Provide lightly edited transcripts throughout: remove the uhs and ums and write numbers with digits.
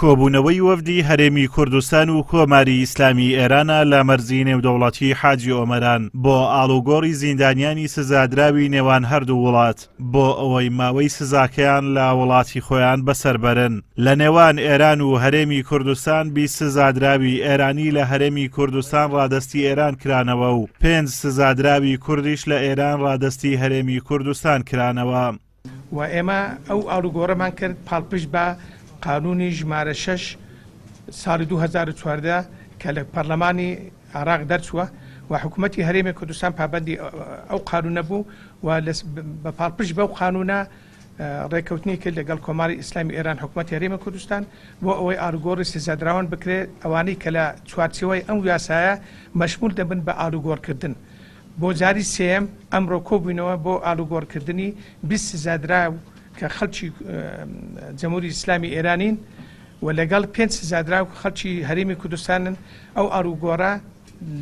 کۆبوونەوەی وەفدی هەرێمی کوردستان و کۆماری ئیسلامی ئێرانە لە مەرزی نێودەوڵەتی حاجی ئۆمەران بۆ ئاڵوگۆڕی زیندانیانی سزادراوی نێوان هەردوو وڵات بۆ ئەوەی ماوەی سزاکەیان لە وڵاتی خۆیان بەسەربەرن. لە نێوان ئێران و هەرێمی کوردستان 20 سزادراوی ئێرانی لە هەرێمی کوردستان ڕادەستی ئێران کرانەوە و 5 سزادراوی کوردیش لە ئێران ڕادەستی هەرێمی کوردستان کرانەوە. و ئێمە ئەو ئاڵوگۆڕەمان کرد پاڵپشت بە قانونی ژمارە 6 ساڵی 2014 کە لە پەرلەمانی عێراق دەرچووە و حکوومەتی هەرێمی کوردستان پابەندی ئەو قانونە بوو و بە پاڵپشت بەو قانونە ڕێکەوتنی کرد لەگەڵ کۆماری ئیسلامی ئێران حکوومەتی هەرێمی کوردستان بۆ ئەوەی ئاڵوگۆڕی سزادراوان بکرێت ئەوانەی کە لە چوارچێوەی ئەم یاسایە مەشمول دەبن بە ئاڵوگۆڕکردن. بۆ جاری سێم ئەمڕۆ کۆبوونەوە بۆ ئاڵوگۆڕکردنی 20 سزادراو کە خەڵکی جەمهوری ئیسلامی ئێرانین و لەگەڵ 5 سزادراو خەڵکی هەرێمی کوردستانن. ئەو ئاڵوگۆڕە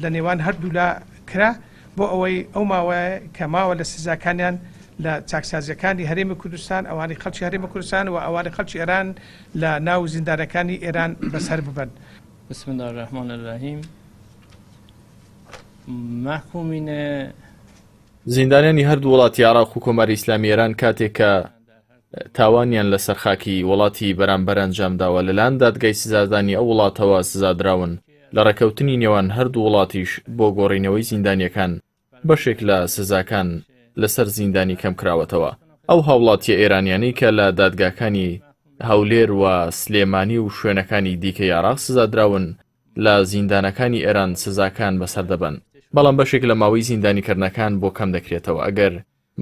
لە نێوان هەردوو لا کرا بۆ ئەوەی ئەو ماوەیە کە ماوە لە سزاکانیان لە چاکسازیەکانی هەرێمی کوردستان ئەوانی خەڵکی هەرێمی کوردستان و ئەوانی خەڵکی ئێران لە ناو زیندانەکانی ئێران بەسەر ببن. بسم الله الرحمن الرحیم. محکومینە زیندانیانی هەردوو وڵاتی عێراق و کۆماری ئیسلامی ئێران کاتێک کە تاوانیان لە سەرخاکی وڵاتی بەرامبەر ئەنجامداوە لەلایەن دادگای سزادانی ئەو وڵاتەوە سزادراون لە ڕێکەوتنی نێوان هەردوو وڵاتیش بۆ گۆڕینەوەی زیندانیەکان بەشێک لە سزاکان لەسەر زیندانی کەم کراوەتەوە. ئەو هاوڵاتیە ئێرانیانەی کە لە دادگاکانی هەولێر و سلێمانی و شوێنەکانی دیکەی عێراق سزادراون لە زیندانەکانی ئێران سزاکان بەسەر دەبن، بەڵام بەشێک لە ماوەی زیندانیکردنەکان بۆ کەم دەکرێتەوە ئەگەر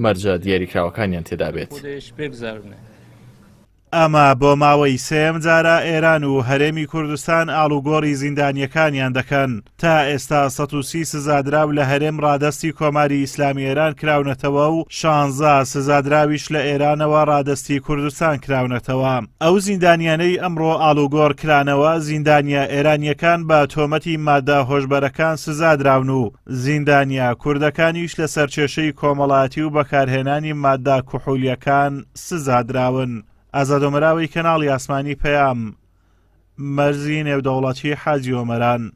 مەرجە دیاریکراوەکانیان تێدا بێت. ئەمە بۆ ماوەی سێم جارە ئێران و هەرێمی کوردستان ئاڵوگۆڕی زیندانیەکانیان دەکەن. تا ئێستا 130 سزادراو لە هەرێم ڕادەستی کۆماری ئیسلامی ئێران کراونەتەوە و 16 سزادراویش لە ئێرانەوە ڕادەستی کوردستان کراونەتەوە. ئەو زیندانیانەی ئەمڕۆ ئاڵوگۆڕ کرانەوە زیندانیا ئێرانیەکان بە تۆمەتی مادە هۆشبەرەکان سزادراون و زیندانیا کوردەکانیش لە سەرکێشەی کۆمەڵایەتی و بەکارهێنانی مادە کوحولیەکان سزادراون. ئازادۆمەراوی کەناڵی ئاسمانی پەیام، مەرزی نێودەوڵەتی حاجی ئۆمەران.